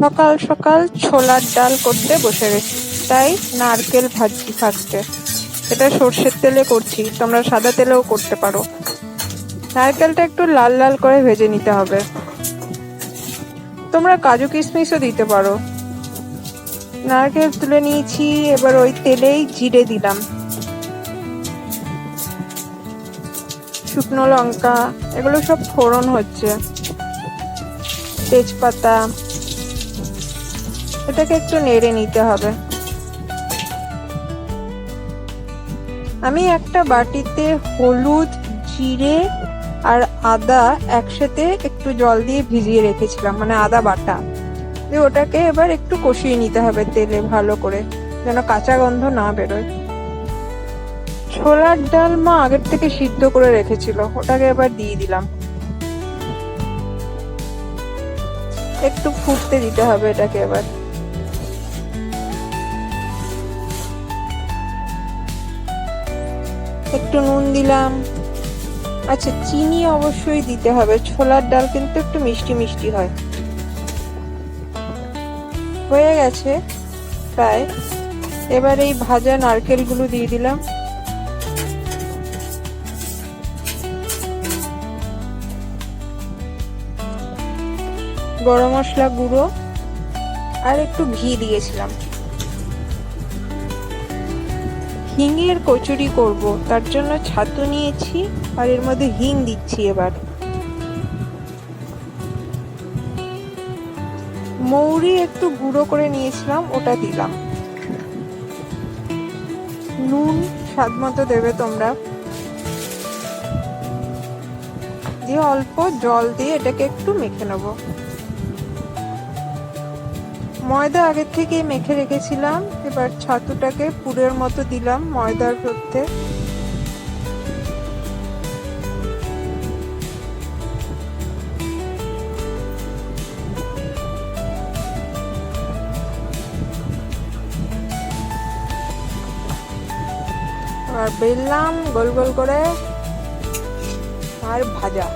সকাল সকাল ছোলার ডাল করতে বসে গেছি, তাই নারকেল ভাজছি ফার্স্টে। এটা সর্ষের তেলে করছি, তোমরা সাদা তেলেও করতে পারো। নারকেলটা একটু লাল লাল করে ভেজে নিতে হবে। তোমরা কাজু কিশমিশও দিতে পারো। নারকেল তুলে নিয়েছি, এবার ওই তেলেই জিরে দিলাম, শুকনো লঙ্কা, এগুলো সব ফোড়ন হচ্ছে, তেজপাতা। এটাকে একটু নেড়ে নিতে হবে। আমি একটা বাটিতে হলুদ, জিরে আর আদা একসাথে একটু জল দিয়ে ভিজিয়ে রেখেছিলাম, মানে আদা বাটা। ওটাকে এবার একটু কষিয়ে নিতে হবে তেলে ভালো করে, যেন কাঁচা গন্ধ না বেরোয়। ছোলার ডাল মা আগের থেকে সিদ্ধ করে রেখেছিল, ওটাকে এবার দিয়ে দিলাম। একটু ফুটতে দিতে হবে এটাকে। এবার একটু নুন দিলাম। আচ্ছা, চিনি অবশ্যই দিতে হবে, ছোলার ডাল কিন্তু একটু মিষ্টি মিষ্টি হয়। হয়ে গেছে প্রায়। এবার এই ভাজা নারকেলগুলো দিয়ে দিলাম। গরম মশলা গুঁড়ো আর একটু ঘি দিয়েছিলাম। হিঙের কচুরি করব, তার জন্য ছাতু নিয়েছি আর এর মধ্যে হিং দিচ্ছি। এবার মৌরি একটু গুঁড়ো করে নিয়েছিলাম, ওটা দিলাম। নুন স্বাদ মতো দেবে তোমরা, দিয়ে অল্প জল দিয়ে এটাকে একটু মেখে নেব। ময়দা আগের থেকে মেখে রেখেছিলাম, এবার ছাতুটাকে পুরের মতো দিলাম ময়দার মধ্যে। আর বেললাম গোল গোল করে আর ভাজা।